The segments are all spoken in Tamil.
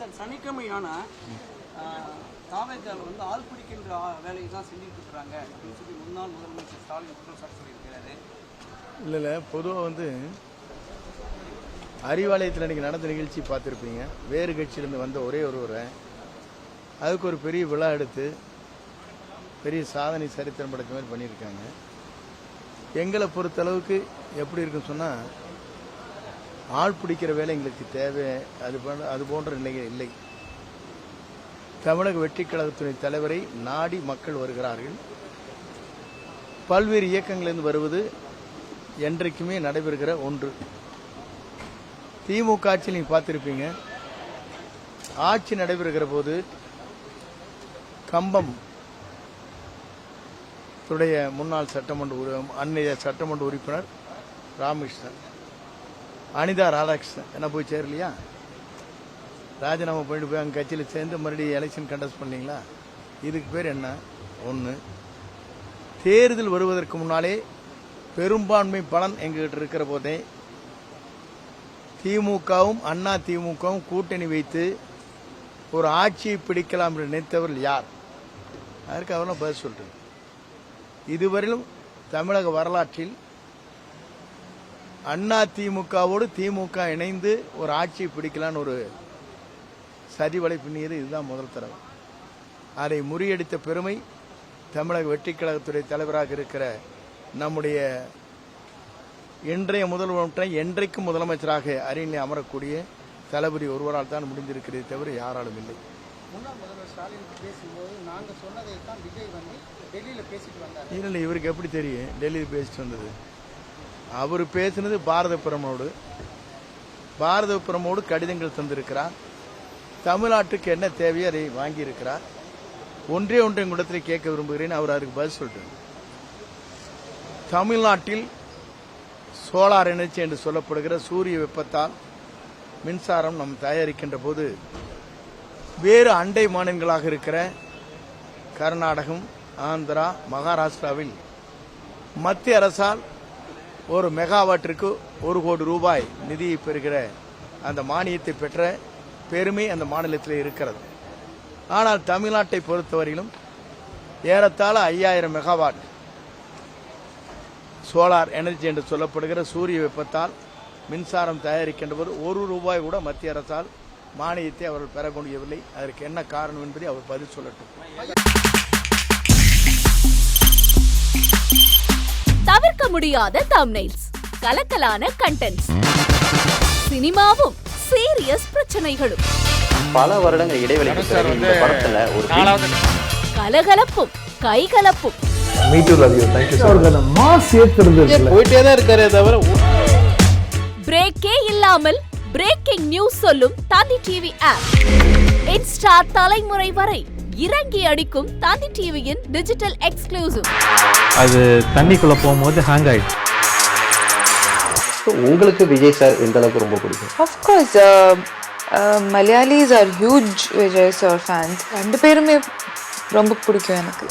சார் சனிக்கிழமையான தாவேக்கால் வந்து ஆள் பிடிக்கின்ற வேலையை தான் செஞ்சுட்டு இருக்கிறாங்க அப்படின்னு சொல்லி முன்னாள் முதலமைச்சர் ஸ்டாலின் குற்றச்சாட்டு சொல்லியிருக்கிறாரு. இல்லை பொதுவாக அறிவாலயத்தில் இன்றைக்கி நடந்த நிகழ்ச்சி பார்த்துருப்பீங்க. வேறு கட்சியிலேருந்து வந்த ஒரே ஒருவரை அதுக்கு ஒரு பெரிய விழா எடுத்து பெரிய சாதனை சரித்திரம் படைத்த மாதிரி பண்ணியிருக்காங்க. எங்களை பொறுத்தளவுக்கு எப்படி இருக்குன்னு சொன்னால், ஆள் பிடிக்கிற வேலை எங்களுக்கு தேவை, அது போன்ற நிலைகள் இல்லை. தமிழக வெற்றி கழகத்தின் தலைவரை நாடி மக்கள் வருகிறார்கள். பல்வேறு இயக்கங்களிலிருந்து வருவது என்றைக்குமே நடைபெறுகிற ஒன்று. திமுக ஆட்சியில் நீங்கள் பார்த்துருப்பீங்க, ஆட்சி நடைபெறுகிற போது கம்பம் துடைய முன்னாள் அன்னைய சட்டமன்ற உறுப்பினர் ராமகிருஷ்ணன், அனிதா ராதாகிருஷ்ணன் என்ன போய் சேரலையா? ராஜினாமா பண்ணிட்டு போய் அங்கே கட்சியில் சேர்ந்து மறுபடியும் எலெக்ஷன் கண்டஸ்ட் பண்ணீங்களா? இதுக்கு பேர் என்ன? ஒன்று, தேர்தல் வருவதற்கு முன்னாலே பெரும்பான்மை பலன் எங்ககிட்ட இருக்கிற போதே திமுகவும் அண்ணா திமுகவும் கூட்டணி வைத்து ஒரு ஆட்சியை பிடிக்கலாம் என்று நினைத்தவர்கள் யார்? அதற்கு அவரெல்லாம் பதில் சொல்றேன். இதுவரையிலும் தமிழக வரலாற்றில் அண்ணா திமுகவோடு திமுக இணைந்து ஒரு ஆட்சியை பிடிக்கலான்னு ஒரு சதிவலை பின்னியது இதுதான் முதல் தடவை. அதை முறியடித்த பெருமை தமிழக வெற்றி கழகத்துடைய தலைவராக இருக்கிற நம்முடைய இன்றைய முதல்வர், என்றைக்கும் முதலமைச்சராக அரியணையில் அமரக்கூடிய தளபதி ஒருவரால் தான் முடிந்திருக்கிறதே தவிர யாராலும் இல்லை. முன்னாள் முதல்வர் ஸ்டாலின் பேசும்போது நாங்கள் சொன்னதை தான் விஜய் வந்து டெல்லியில் பேசிட்டு வந்தார். இல்லை, இவருக்கு எப்படி தெரியும் டெல்லியில் பேசிட்டு வந்தது? அவர் பேசினது பாரத பிரதமரோடு கடிதங்கள் தந்திருக்கிறார். தமிழ்நாட்டுக்கு என்ன தேவையோ அதை வாங்கியிருக்கிறார். ஒன்றே உங்களிடத்தில் கேட்க விரும்புகிறேன், அவர் அதுக்கு பதில் சொல்லிட்டு. தமிழ்நாட்டில் சோலார் எனர்ஜி என்று சொல்லப்படுகிற சூரிய வெப்பத்தால் மின்சாரம் நாம் தயாரிக்கின்ற போது வேறு அண்டை மாநிலங்களாக இருக்கிற கர்நாடகம், ஆந்திரா, மகாராஷ்டிராவில் மத்திய அரசால் ஒரு மெகாவாட்டிற்கு 1 கோடி ரூபாய் நிதியை பெறுகிற அந்த மானியத்தை பெற்ற பெருமை அந்த மாநிலத்தில் இருக்கிறது. ஆனால் தமிழ்நாட்டை பொறுத்தவரையிலும் ஏறத்தாழ 5000 மெகாவாட் சோலார் எனர்ஜி என்று சொல்லப்படுகிற சூரிய வெப்பத்தால் மின்சாரம் தயாரிக்கின்ற போது 1 ரூபாய் கூட மத்திய அரசால் மானியத்தை அவர்கள் பெற முடியவில்லை. அதற்கு என்ன காரணம் என்பதை அவர் பதில் சொல்லட்டும். தவிர்க்க முடியாத தம்ப்நெயில்ஸ், கலக்கலான கண்டென்ட்ஸ், சினிமாவும் சீரியஸ் பிரச்சனைகளும், பல வருடங்கள் இடைவெளிக்கு பிறகு இந்த படத்துல ஒரு கலகலப்பும் கைகலப்பும், போயிட்டே தான் இருக்காரே தவிர பிரேக்கே இல்லாமல் பிரேக்கிங் நியூஸ் சொல்லும் தந்தி டிவி ஆப். இன்ஸ்டா தலைமுறை வரை இறங்கி அடிக்கும் தந்தி டிவியின் டிஜிட்டல் எக்ஸ்க்ளூசிவ். அது தண்ணிக்குள்ள போகும்போது ஹேங் ஆயிடுச்சு. உங்களுக்கு விஜய் சார் எந்த அளவுக்கு ரொம்ப பிடிக்கும்? Of course, Malayalis are huge Vijay sir fans. ரெண்டு பேருமே ரொம்ப பிடிக்கும் எனக்கு.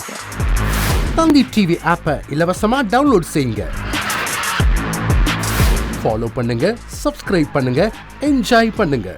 தந்தி டிவி ஆப்பை இலவசமா டவுன்லோட் செய்யுங்க. ஃபாலோ பண்ணுங்க, சப்ஸ்கிரைப் பண்ணுங்க, என்ஜாய் பண்ணுங்க.